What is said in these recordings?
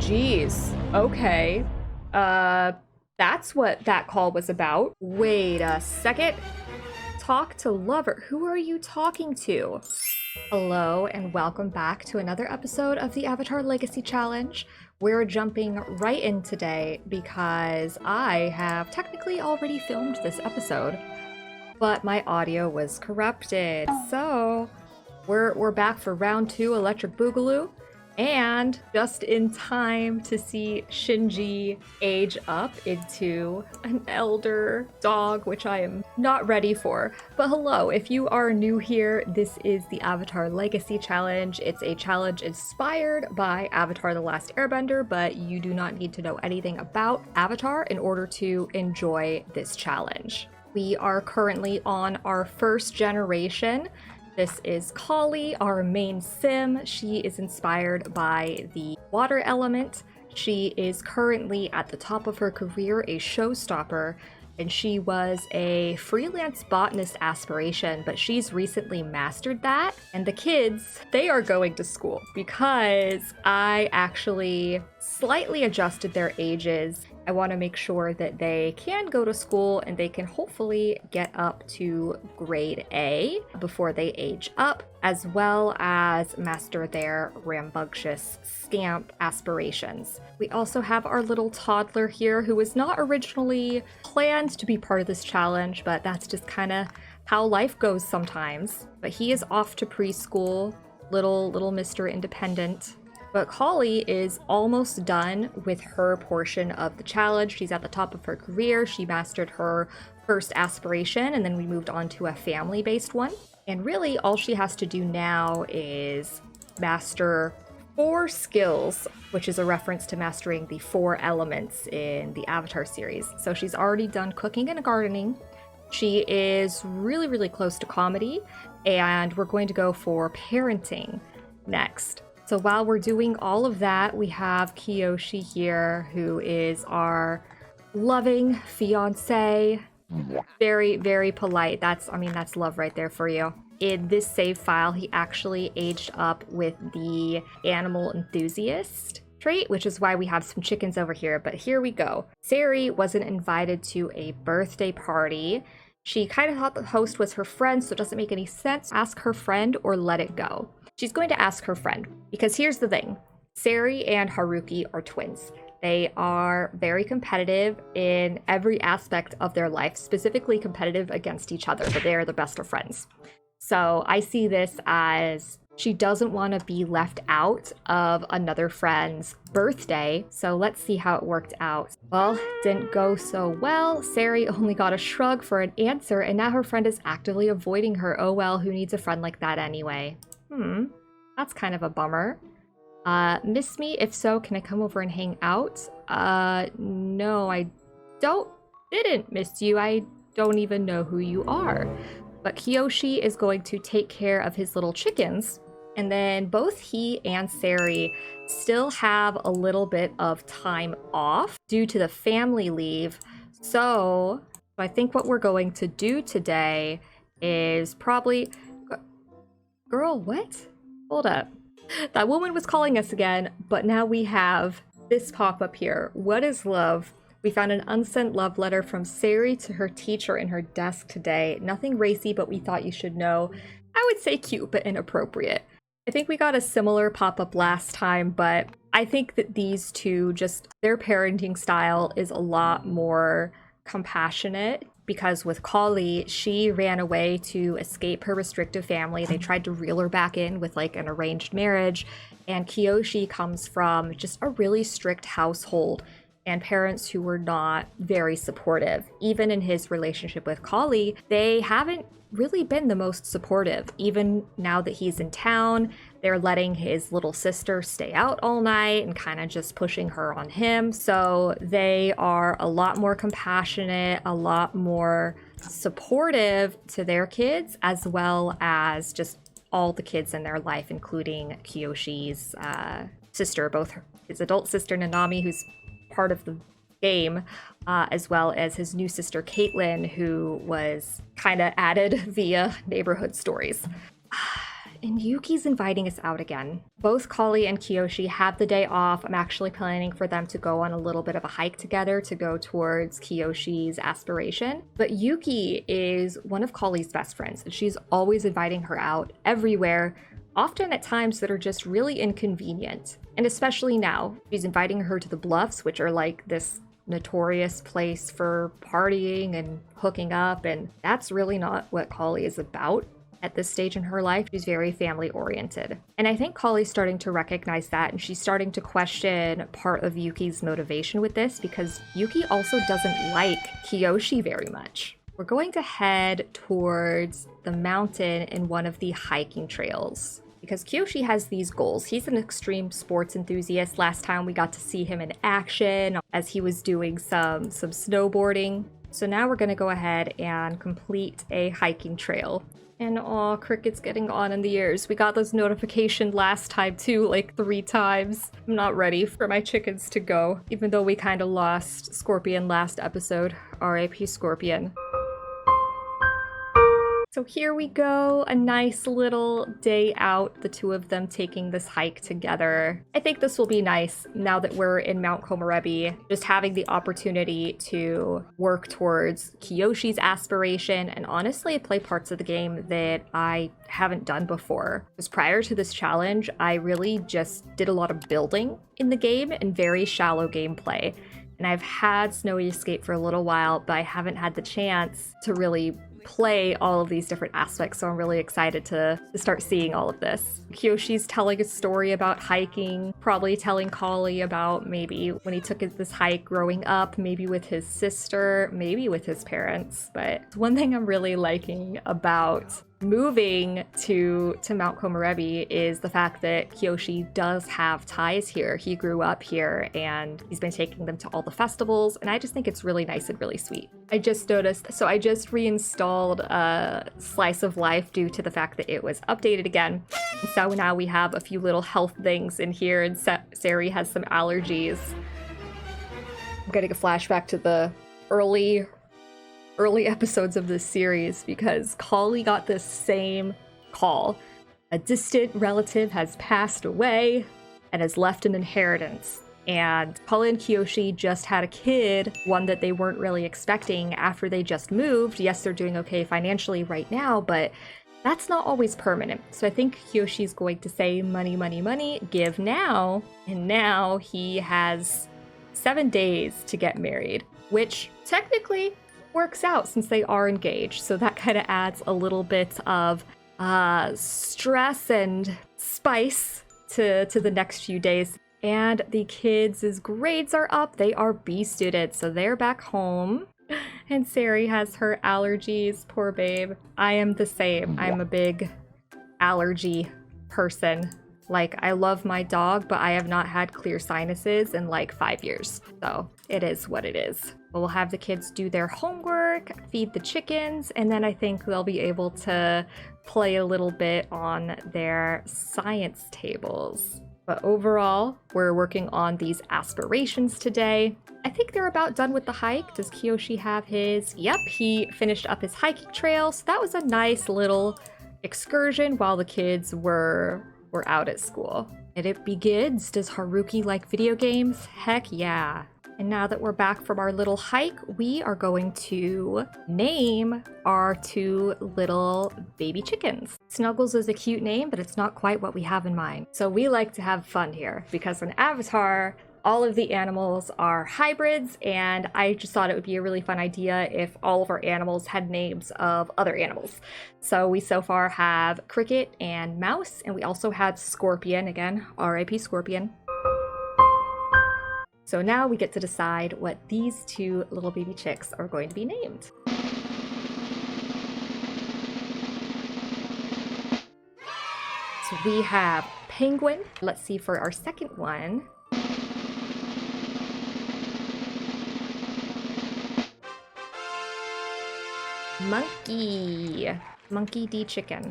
geez. Okay. That's what that call was about. Wait a second. Talk to lover. Who are you talking to? Hello, and welcome back to another episode of the Avatar Legacy Challenge. We're jumping right in today because I have technically already filmed this episode, but my audio was corrupted. So we're back for round 2 Electric Boogaloo, and just in time to see Shinji age up into an elder dog, which I am not ready for. But hello, if you are new here, this is the Avatar Legacy Challenge. It's a challenge inspired by Avatar the Last Airbender, but you do not need to know anything about Avatar in order to enjoy this challenge. We are currently on our first generation. This is Kali, our main sim. She is inspired by the water element. She is currently at the top of her career, a showstopper, and she was a freelance botanist aspiration, but she's recently mastered that. And the kids, they are going to school because I actually slightly adjusted their ages. I want to make sure that they can go to school and they can hopefully get up to grade A before they age up, as well as master their rambunctious scamp aspirations. We also have our little toddler here who was not originally planned to be part of this challenge, but that's just kind of how life goes sometimes. But he is off to preschool, little Mr. Independent. But Kali is almost done with her portion of the challenge. She's at the top of her career. She mastered her first aspiration, and then we moved on to a family-based one. And really, all she has to do now is master 4 skills, which is a reference to mastering the 4 elements in the Avatar series. So she's already done cooking and gardening. She is really close to comedy, and we're going to go for parenting next. So while we're doing all of that, we have Kiyoshi here, who is our loving fiance. Very polite. That's love right there for you. In this save file, he actually aged up with the animal enthusiast trait, which is why we have some chickens over here. But here we go. Sari wasn't invited to a birthday party. She kind of thought the host was her friend, so it doesn't make any sense. Ask her friend or let it go. She's going to ask her friend, because here's the thing. Sari and Haruki are twins. They are very competitive in every aspect of their life, specifically competitive against each other, but they are the best of friends. So I see this as she doesn't want to be left out of another friend's birthday, so let's see how it worked out. Well, didn't go so well. Sari only got a shrug for an answer, and now her friend is actively avoiding her. Oh well, who needs a friend like that anyway? That's kind of a bummer. Miss me? If so, can I come over and hang out? No, I didn't miss you. I don't even know who you are. But Kiyoshi is going to take care of his little chickens, and then both he and Sari still have a little bit of time off due to the family leave. So I think what we're going to do today is probably... Girl, what? Hold up. That woman was calling us again, but now we have this pop-up here. What is love? We found an unsent love letter from Sari to her teacher in her desk today. Nothing racy, but we thought you should know. I would say cute, but inappropriate. I think we got a similar pop-up last time, but I think that these two, just their parenting style is a lot more compassionate. Because with Kali, she ran away to escape her restrictive family. They tried to reel her back in with like an arranged marriage. And Kiyoshi comes from just a really strict household and parents who were not very supportive. Even in his relationship with Kali, they haven't really been the most supportive. Even now that he's in town, they're letting his little sister stay out all night and kind of just pushing her on him. So they are a lot more compassionate, a lot more supportive to their kids, as well as just all the kids in their life, including Kiyoshi's sister, both his adult sister Nanami, who's part of the game, as well as his new sister Caitlin, who was kind of added via neighborhood stories. and Yuki's inviting us out again. Both Kali and Kiyoshi have the day off. I'm actually planning for them to go on a little bit of a hike together to go towards Kiyoshi's aspiration. But Yuki is one of Kali's best friends, and she's always inviting her out everywhere, often at times that are just really inconvenient. And especially now, she's inviting her to the Bluffs, which are like this notorious place for partying and hooking up, and that's really not what Kali is about. At this stage in her life, she's very family oriented. And I think Kali's starting to recognize that, and she's starting to question part of Yuki's motivation with this, because Yuki also doesn't like Kiyoshi very much. We're going to head towards the mountain in one of the hiking trails, because Kiyoshi has these goals. He's an extreme sports enthusiast. Last time we got to see him in action as he was doing some snowboarding. So now we're gonna go ahead and complete a hiking trail. And aw, Cricket's getting on in the ears. We got this notification last time too, like 3 times. I'm not ready for my chickens to go, even though we kind of lost Scorpion last episode. R.I.P. Scorpion. So here we go, a nice little day out, the two of them taking this hike together. I think this will be nice now that we're in Mount Komorebi, just having the opportunity to work towards Kiyoshi's aspiration and honestly play parts of the game that I haven't done before. Because prior to this challenge, I really just did a lot of building in the game and very shallow gameplay. And I've had Snowy Escape for a little while, but I haven't had the chance to really play all of these different aspects, so I'm really excited to start seeing all of this. Kiyoshi's telling a story about hiking, probably telling Kali about maybe when he took this hike growing up, maybe with his sister, maybe with his parents. But one thing I'm really liking about moving to Mount Komorebi is the fact that Kiyoshi does have ties here. He grew up here and he's been taking them to all the festivals, and I just think it's really nice and really sweet. I just noticed, so I just reinstalled Slice of Life due to the fact that it was updated again. And so now we have a few little health things in here, and Sari has some allergies. I'm getting a flashback to the early episodes of this series because Kali got this same call. A distant relative has passed away and has left an inheritance. And Kali and Kiyoshi just had a kid, one that they weren't really expecting after they just moved. Yes, they're doing okay financially right now, but that's not always permanent. So I think Kiyoshi's going to say, money, money, money, give now. And now he has 7 days to get married, which technically works out since they are engaged. So that kind of adds a little bit of stress and spice to the next few days. And the kids' grades are up. They are B students, so they're back home. And Sari has her allergies, poor babe. I am the same. I'm a big allergy person. Like, I love my dog, but I have not had clear sinuses in like 5 years. So it is what it is. We'll have the kids do their homework, feed the chickens, and then I think they'll be able to play a little bit on their science tables. But overall, we're working on these aspirations today. I think they're about done with the hike. Does Kiyoshi have his? Yep, he finished up his hiking trail. So that was a nice little excursion while the kids were out at school. And it begins. Does Haruki like video games? Heck yeah. And now that we're back from our little hike, we are going to name our 2 little baby chickens. Snuggles is a cute name, but it's not quite what we have in mind. So we like to have fun here because in Avatar, all of the animals are hybrids, and I just thought it would be a really fun idea if all of our animals had names of other animals. So we so far have Cricket and Mouse, and we also had Scorpion, again, R.I.P. Scorpion. So now we get to decide what these 2 little baby chicks are going to be named. So we have Penguin. Let's see for our second one. Monkey. Monkey D chicken.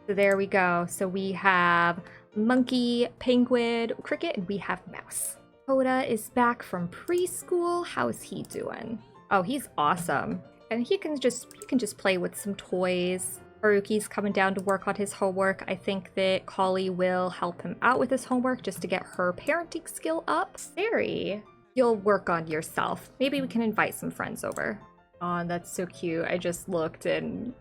So there we go. So we have Monkey, Penguin, Cricket, and we have Mouse. Coda is back from preschool. How is he doing? Oh, he's awesome. And he can just play with some toys. Haruki's coming down to work on his homework. I think that Kali will help him out with his homework just to get her parenting skill up. Sari, you'll work on yourself. Maybe we can invite some friends over. Oh, that's so cute. I just looked and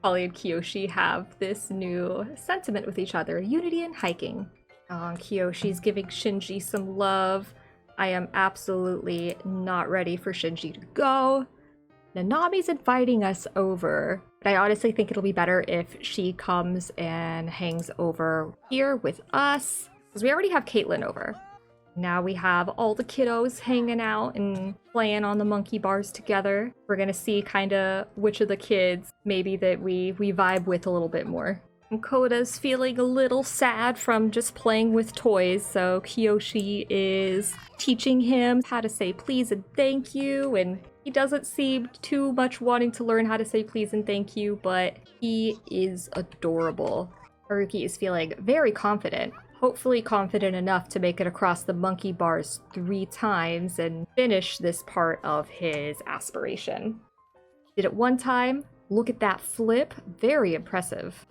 Kali and Kiyoshi have this new sentiment with each other. Unity and hiking. And Kiyoshi's giving Shinji some love. I am absolutely not ready for Shinji to go. Nanami's inviting us over, but I honestly think it'll be better if she comes and hangs over here with us, because we already have Caitlin over. Now we have all the kiddos hanging out and playing on the monkey bars together. We're gonna see kind of which of the kids maybe that we vibe with a little bit more. And Koda's feeling a little sad from just playing with toys, so Kiyoshi is teaching him how to say please and thank you, and he doesn't seem too much wanting to learn how to say please and thank you, but he is adorable. Haruki is feeling very confident, hopefully confident enough to make it across the monkey bars 3 times and finish this part of his aspiration. Did it 1 time, look at that flip, very impressive.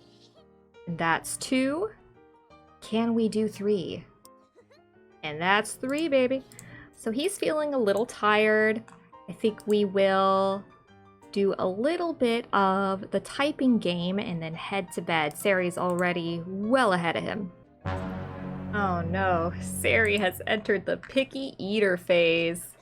And that's 2. Can we do 3? And that's 3, baby. So he's feeling a little tired. I think we will do a little bit of the typing game and then head to bed. Sari's already well ahead of him. Oh no, Sari has entered the picky eater phase.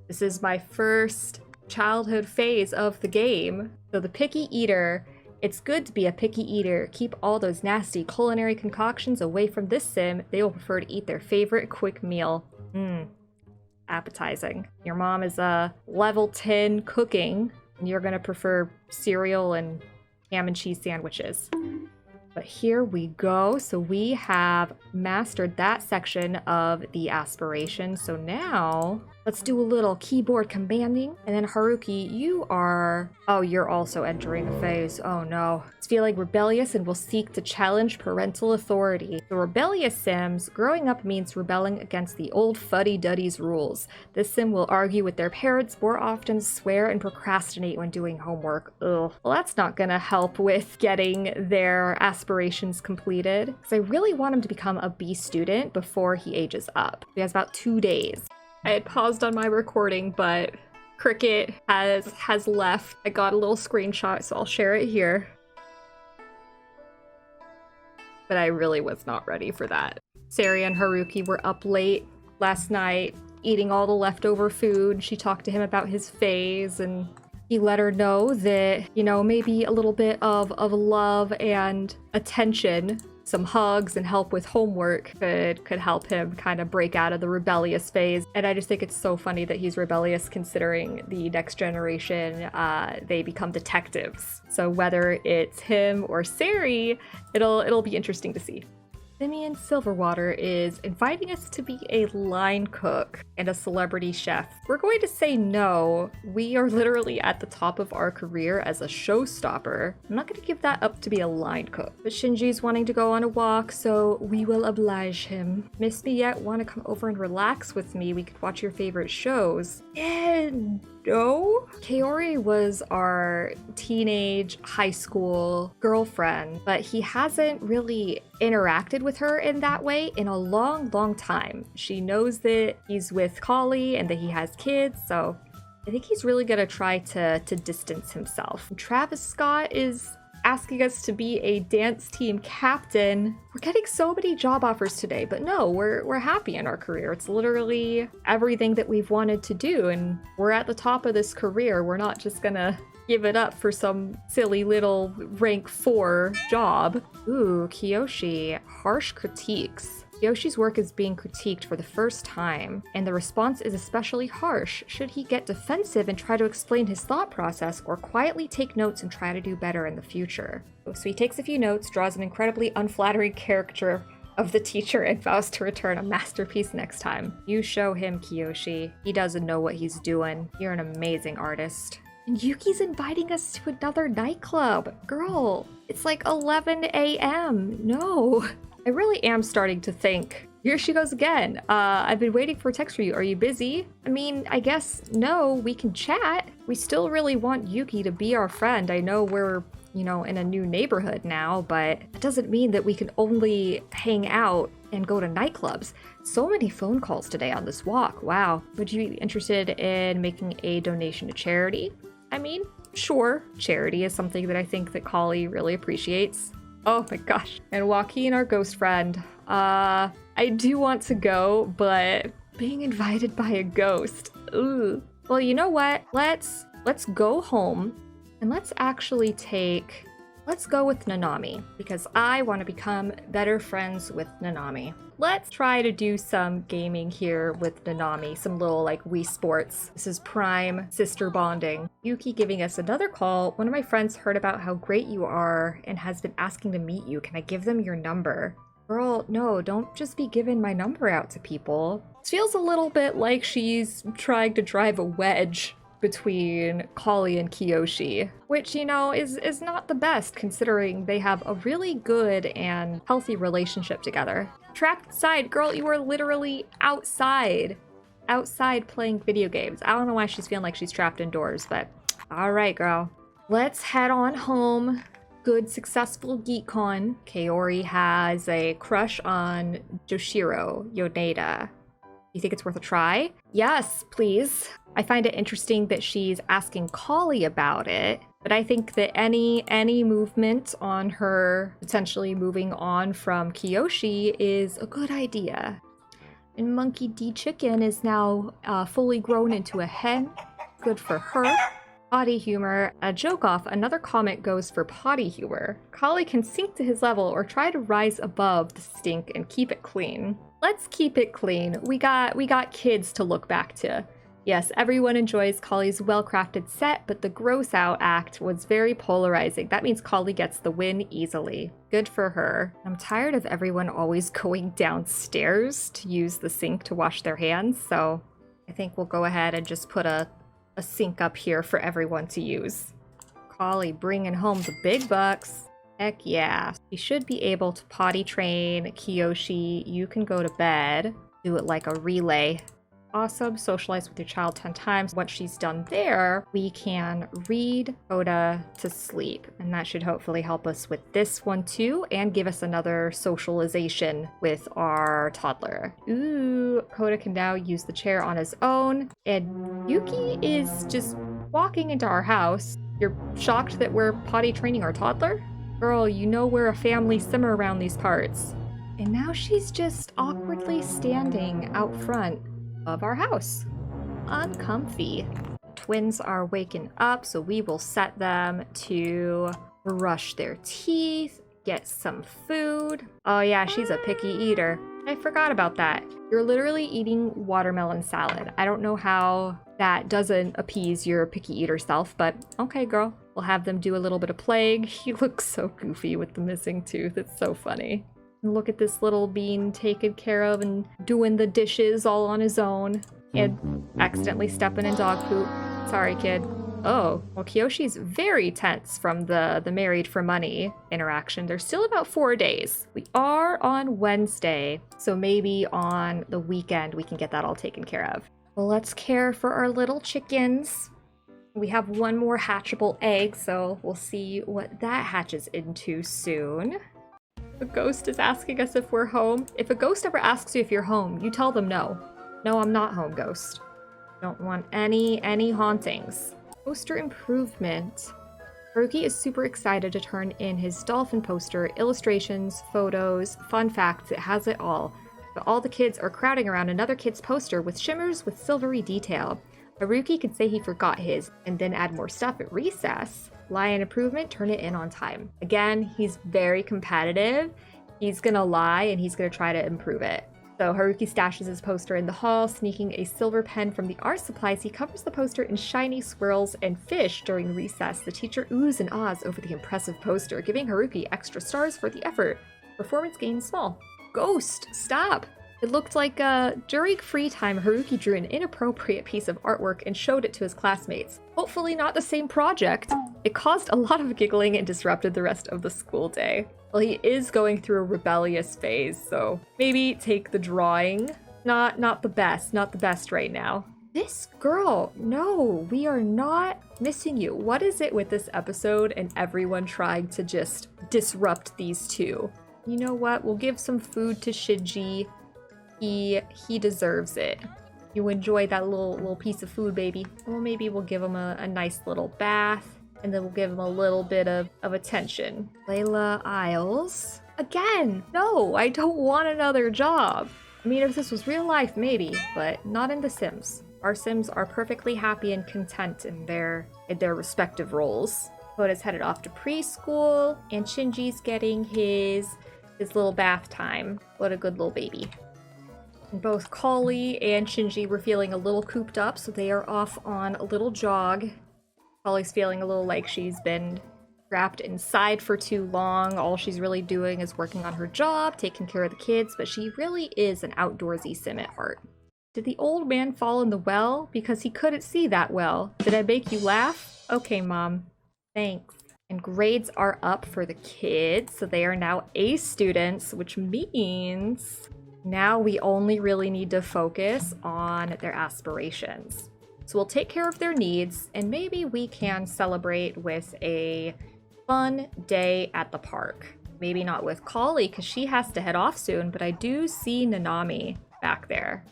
This is my first childhood phase of the game. So the picky eater, it's good to be a picky eater. Keep all those nasty culinary concoctions away from this sim. They will prefer to eat their favorite quick meal. Appetizing. Your mom is level 10 cooking, and you're gonna prefer cereal and ham and cheese sandwiches. But here we go. So we have mastered that section of the aspiration. So now let's do a little keyboard commanding. And then Haruki, you are... Oh, you're also entering a phase. Oh no. It's feeling rebellious and will seek to challenge parental authority. The rebellious sims, growing up means rebelling against the old fuddy-duddy's rules. This sim will argue with their parents more often, swear, and procrastinate when doing homework. Ugh. Well, that's not gonna help with getting their aspirations completed. Because I really want him to become a B student before he ages up. He has about 2 days. I had paused on my recording, but Cricket has left. I got a little screenshot, so I'll share it here. But I really was not ready for that. Sari and Haruki were up late last night, eating all the leftover food. She talked to him about his phase, and he let her know that, you know, maybe a little bit of love and attention, some hugs and help with homework could help him kind of break out of the rebellious phase. And I just think it's so funny that he's rebellious considering the next generation, they become detectives. So whether it's him or Sari, it'll be interesting to see. Simeon Silverwater is inviting us to be a line cook and a celebrity chef. We're going to say no. We are literally at the top of our career as a showstopper. I'm not going to give that up to be a line cook. But Shinji's wanting to go on a walk, so we will oblige him. Miss me yet? Want to come over and relax with me? We could watch your favorite shows. And no. Kaori was our teenage high school girlfriend, but he hasn't really interacted with her in that way in a long time. She knows that he's with Kali and that he has kids, so I think he's really gonna try to distance himself. Travis Scott is asking us to be a dance team captain. We're getting so many job offers today, but no, we're happy in our career. It's literally everything that we've wanted to do, and we're at the top of this career. We're not just gonna give it up for some silly little rank 4 job. Ooh, Kiyoshi, harsh critiques. Kiyoshi's work is being critiqued for the first time, and the response is especially harsh. Should he get defensive and try to explain his thought process, or quietly take notes and try to do better in the future? So he takes a few notes, draws an incredibly unflattering caricature of the teacher, and vows to return a masterpiece next time. You show him, Kiyoshi. He doesn't know what he's doing. You're an amazing artist. And Yuki's inviting us to another nightclub. Girl, it's like 11 a.m. No. I really am starting to think, here she goes again. I've been waiting for a text from you. Are you busy? I mean, I guess no, we can chat. We still really want Yuki to be our friend. I know we're you know, in a new neighborhood now, but it doesn't mean that we can only hang out and go to nightclubs. So many phone calls today on this walk. Wow. Would you be interested in making a donation to charity? I mean, sure. Charity is something that I think that Kali really appreciates. Oh my gosh. And Joaquin, our ghost friend. I do want to go, but being invited by a ghost. Ooh. Well, you know what? Let's go home and let's go with Nanami, because I want to become better friends with Nanami. Let's try to do some gaming here with Nanami, some little like Wii Sports. This is prime sister bonding. Yuki giving us another call. One of my friends heard about how great you are and has been asking to meet you. Can I give them your number? Girl, no, don't just be giving my number out to people. It feels a little bit like she's trying to drive a wedge between Kali and Kiyoshi, which, you know, is not the best considering they have a really good and healthy relationship together. Trapped inside, girl, you are literally outside playing video games. I don't know why she's feeling like she's trapped indoors, but all right, girl. Let's head on home. Good, successful GeekCon. Kaori has a crush on Joshiro Yoneda. You think it's worth a try? Yes, please. I find it interesting that she's asking Kali about it, but I think that any movement on her potentially moving on from Kiyoshi is a good idea. And Monkey D Chicken is now fully grown into a hen. Good for her. Potty humor. A joke off, another comment goes for potty humor. Kali can sink to his level or try to rise above the stink and keep it clean. Let's keep it clean. We got kids to look back to. Yes, everyone enjoys Kali's well-crafted set, but the gross out act was very polarizing. That means Kali gets the win easily. Good for her. I'm tired of everyone always going downstairs to use the sink to wash their hands, so I think we'll go ahead and just put a sink up here for everyone to use. Kali bringing home the big bucks. Heck yeah. We should be able to potty train Kiyoshi. You can go to bed. Do it like a relay. Awesome. Socialize with your child 10 times. Once she's done there, we can read Coda to sleep. And that should hopefully help us with this one too, and give us another socialization with our toddler. Ooh, Coda can now use the chair on his own. And Yuki is just walking into our house. You're shocked that we're potty training our toddler? Girl, you know we're a family simmer around these parts. And now she's just awkwardly standing out front of our house. Uncomfy. Twins are waking up, so we will set them to brush their teeth, get some food. Oh yeah, she's a picky eater. I forgot about that. You're literally eating watermelon salad. I don't know how that doesn't appease your picky eater self, but okay, girl. We'll have them do a little bit of plague. He looks so goofy with the missing tooth. It's so funny. Look at this little bean taken care of and doing the dishes all on his own and accidentally stepping in dog poop. Sorry, kid. Oh, well, Kiyoshi's very tense from the married for money interaction. There's still about 4 days. We are on Wednesday, so maybe on the weekend we can get that all taken care of. Well, let's care for our little chickens. We have one more hatchable egg, so we'll see what that hatches into soon. A ghost is asking us if we're home. If a ghost ever asks you if you're home, you tell them no. No, I'm not home, ghost. Don't want any hauntings. Poster improvement. Haruki is super excited to turn in his dolphin poster, illustrations, photos, fun facts, it has it all. But all the kids are crowding around another kid's poster with shimmers with silvery detail. Haruki could say he forgot his and then add more stuff at recess. Lie in improvement, turn it in on time. Again, he's very competitive. He's gonna lie and he's gonna try to improve it. So Haruki stashes his poster in the hall, sneaking a silver pen from the art supplies. He covers the poster in shiny swirls and fish during recess. The teacher oohs and ahs over the impressive poster, giving Haruki extra stars for the effort. Performance gain small. Ghost, stop! It looked like during free time, Haruki drew an inappropriate piece of artwork and showed it to his classmates. Hopefully not the same project. It caused a lot of giggling and disrupted the rest of the school day. Well, he is going through a rebellious phase, so maybe take the drawing. Not the best right now. This girl, no, we are not missing you. What is it with this episode and everyone trying to just disrupt these two? You know what? We'll give some food to Shinji. He deserves it. You enjoy that little piece of food, baby. Well, maybe we'll give him a nice little bath, and then we'll give him a little bit of attention. Layla Isles. Again, no, I don't want another job. I mean, if this was real life, maybe, but not in The Sims. Our Sims are perfectly happy and content in their respective roles. Hoda's headed off to preschool, and Shinji's getting his little bath time. What a good little baby. And both Kali and Shinji were feeling a little cooped up, so they are off on a little jog. Kali's feeling a little like she's been trapped inside for too long. All she's really doing is working on her job, taking care of the kids, but she really is an outdoorsy sim at heart. Did the old man fall in the well? Because he couldn't see that well. Did I make you laugh? Okay, Mom. Thanks. And grades are up for the kids, so they are now A students, which means now we only really need to focus on their aspirations. So we'll take care of their needs, and maybe we can celebrate with a fun day at the park. Maybe not with Kali, because she has to head off soon, but I do see Nanami back there.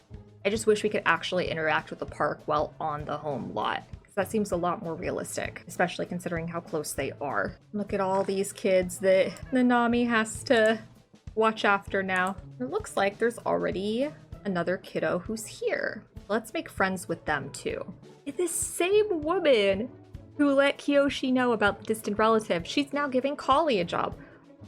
I just wish we could actually interact with the park while on the home lot, because that seems a lot more realistic, especially considering how close they are. Look at all these kids that Nanami has to watch after now. It looks like there's already another kiddo who's here. Let's make friends with them too. It's this same woman who let Kiyoshi know about the distant relative. She's now giving Kali a job.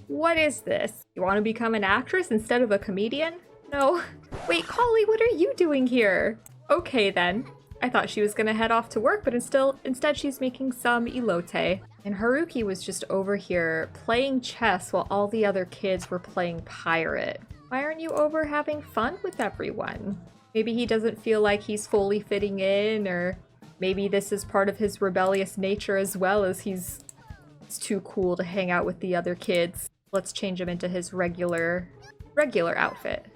What is this? You want to become an actress instead of a comedian? No. Wait, Kali, what are you doing here? Okay then. I thought she was gonna head off to work, but instead she's making some elote. And Haruki was just over here playing chess while all the other kids were playing pirate. Why aren't you over having fun with everyone? Maybe he doesn't feel like he's fully fitting in, or maybe this is part of his rebellious nature as well, as it's too cool to hang out with the other kids. Let's change him into his regular outfit.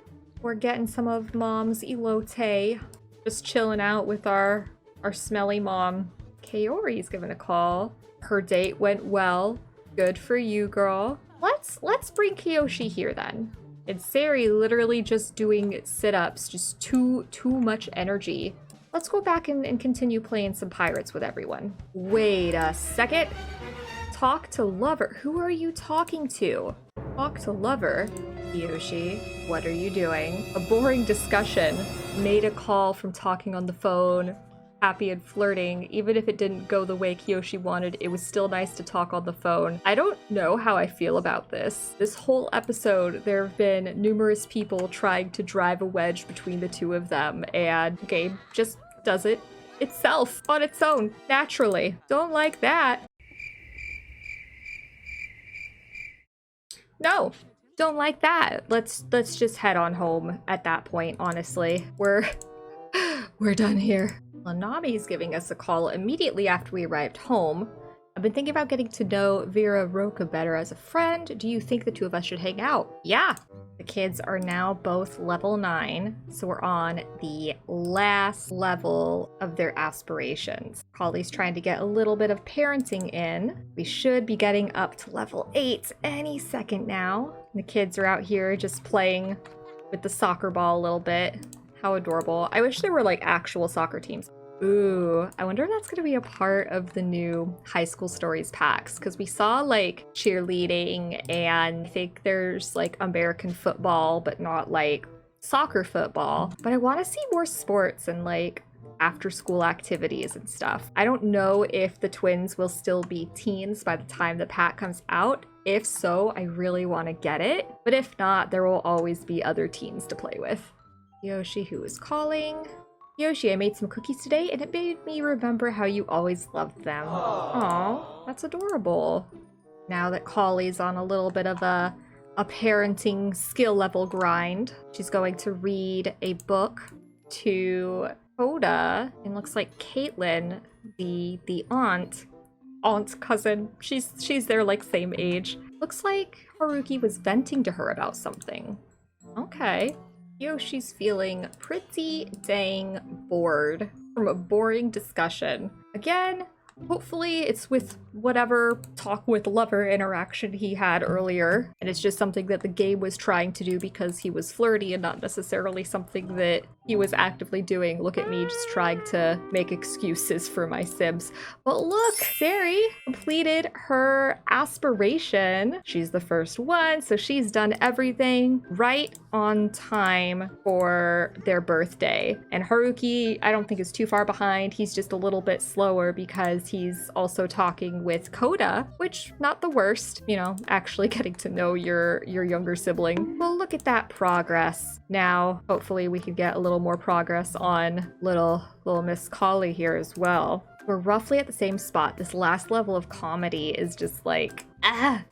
We're getting some of Mom's elote. Just chilling out with our smelly mom. Kaori's giving a call. Her date went well. Good for you, girl. Let's bring Kiyoshi here then. And Sari literally just doing sit-ups, just too much energy. Let's go back and continue playing some pirates with everyone. Wait a second. Talk to lover. Who are you talking to? Talk to lover. Kiyoshi, what are you doing? A boring discussion. Made a call from talking on the phone. Happy and flirting. Even if it didn't go the way Kiyoshi wanted, it was still nice to talk on the phone. I don't know how I feel about this. This whole episode, there have been numerous people trying to drive a wedge between the two of them, and the game just does it itself on its own, naturally. Don't like that. No, don't like that. Let's just head on home at that point, honestly. We're done here. Nanami's giving us a call immediately after we arrived home. I've been thinking about getting to know Vera Roca better as a friend. Do you think the two of us should hang out? Yeah. The kids are now both level 9, so we're on the last level of their aspirations. Kali's trying to get a little bit of parenting in. We should be getting up to level 8 any second now. The kids are out here just playing with the soccer ball a little bit. How adorable. I wish there were like actual soccer teams. Ooh, I wonder if that's going to be a part of the new High School Stories packs, because we saw like cheerleading, and I think there's like American football, but not like soccer football. But I want to see more sports and like after school activities and stuff. I don't know if the twins will still be teens by the time the pack comes out. If so, I really want to get it. But if not, there will always be other teens to play with. Yoshi, who is calling. Yoshi, I made some cookies today, and it made me remember how you always loved them. Aw, that's adorable. Now that Kali's on a little bit of a parenting skill level grind, she's going to read a book to Hoda, and looks like Caitlin, the aunt cousin, she's their like same age. Looks like Haruki was venting to her about something. Okay. Yoshi's feeling pretty dang bored from a boring discussion. Again, hopefully it's with whatever talk with lover interaction he had earlier, and it's just something that the game was trying to do because he was flirty and not necessarily something that he was actively doing. Look at me just trying to make excuses for my Sims. But look, Sari completed her aspiration. She's the first one, so she's done everything right on time for their birthday. And Haruki, I don't think is too far behind. He's just a little bit slower because he's also talking with Koda, which not the worst, you know, actually getting to know your younger sibling. Well, look at that progress. Now, hopefully we can get a little more progress on little Miss Collie here as well. We're roughly at the same spot. This last level of comedy is just like,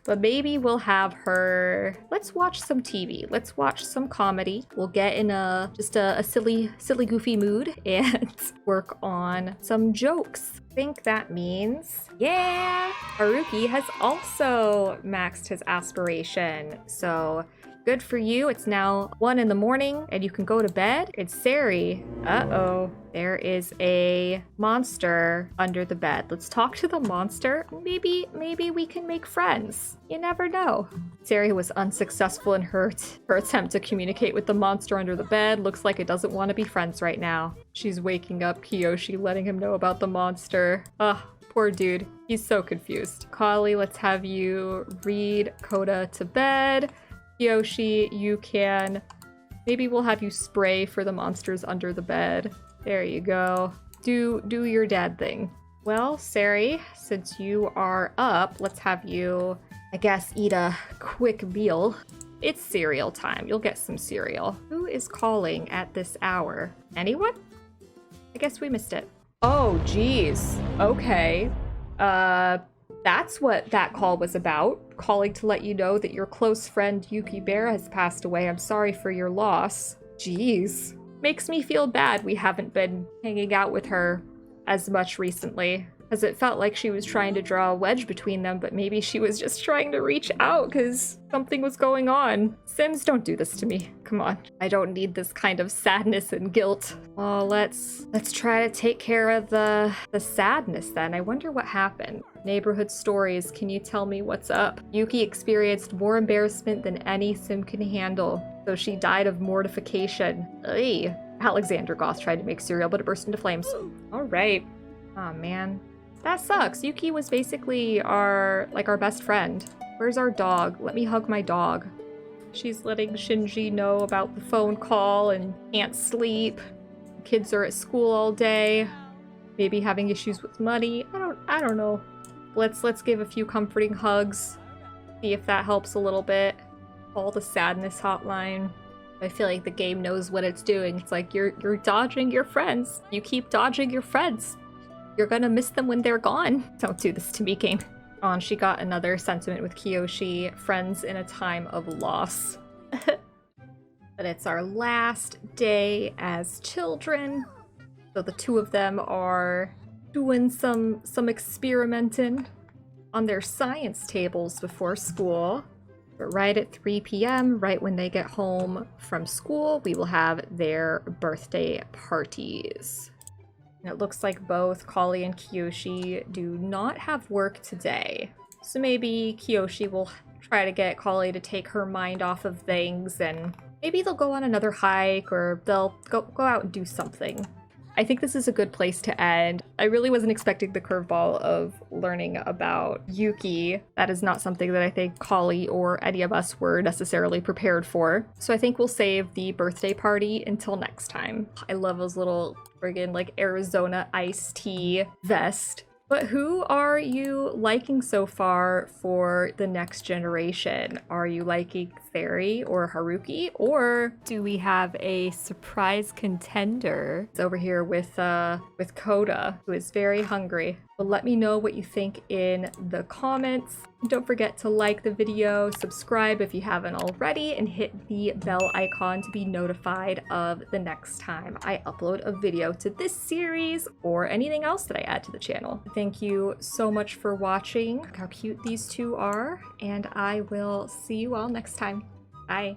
but maybe we'll have her. Let's watch some TV. Let's watch some comedy. We'll get in just a silly, goofy mood and work on some jokes. I think that means, yeah, Haruki has also maxed his aspiration. So good for you. It's now 1 in the morning and you can go to bed. It's Sari. Uh-oh. There is a monster under the bed. Let's talk to the monster. Maybe we can make friends. You never know. Sari was unsuccessful in her attempt to communicate with the monster under the bed. Looks like it doesn't want to be friends right now. She's waking up Kiyoshi, letting him know about the monster. Ugh. Poor dude. He's so confused. Kali, let's have you read Koda to bed. Kiyoshi, you can. Maybe we'll have you spray for the monsters under the bed. There you go. Do your dad thing. Well, Sari, since you are up, let's have you, I guess, eat a quick meal. It's cereal time. You'll get some cereal. Who is calling at this hour? Anyone? I guess we missed it. Oh, geez. Okay. That's what that call was about. Calling to let you know that your close friend Yuki Bear has passed away. I'm sorry for your loss. Jeez. Makes me feel bad we haven't been hanging out with her as much recently, as it felt like she was trying to draw a wedge between them, but maybe she was just trying to reach out because something was going on. Sims, don't do this to me. Come on. I don't need this kind of sadness and guilt. Well, let's try to take care of the sadness then. I wonder what happened. Neighborhood stories. Can you tell me what's up? Yuki experienced more embarrassment than any Sim can handle, so she died of mortification. Ugh. Alexander Goss tried to make cereal, but it burst into flames. All right. Oh man. That sucks. Yuki was basically our best friend. Where's our dog? Let me hug my dog. She's letting Shinji know about the phone call and can't sleep. Kids are at school all day. Maybe having issues with money. I don't know. Let's give a few comforting hugs. See if that helps a little bit. Call the sadness hotline. I feel like the game knows what it's doing. It's like you're dodging your friends. You keep dodging your friends. You're gonna miss them when they're gone. Don't do this to me, game. Oh, and she got another sentiment with Kiyoshi. Friends in a time of loss. But it's our last day as children. So the two of them are doing some experimenting on their science tables before school. But right at 3 p.m., right when they get home from school, we will have their birthday parties. And it looks like both Kali and Kiyoshi do not have work today. So maybe Kiyoshi will try to get Kali to take her mind off of things, and maybe they'll go on another hike, or they'll go out and do something. I think this is a good place to end. I really wasn't expecting the curveball of learning about Yuki. That is not something that I think Kali or any of us were necessarily prepared for. So I think we'll save the birthday party until next time. I love those little friggin' like Arizona iced tea vest. But who are you liking so far for the next generation? Are you liking Sari or Haruki? Or do we have a surprise contender? It's over here with Koda, who is very hungry. But let me know what you think in the comments. Don't forget to like the video, subscribe if you haven't already, and hit the bell icon to be notified of the next time I upload a video to this series or anything else that I add to the channel. Thank you so much for watching. Look how cute these two are, and I will see you all next time. Bye.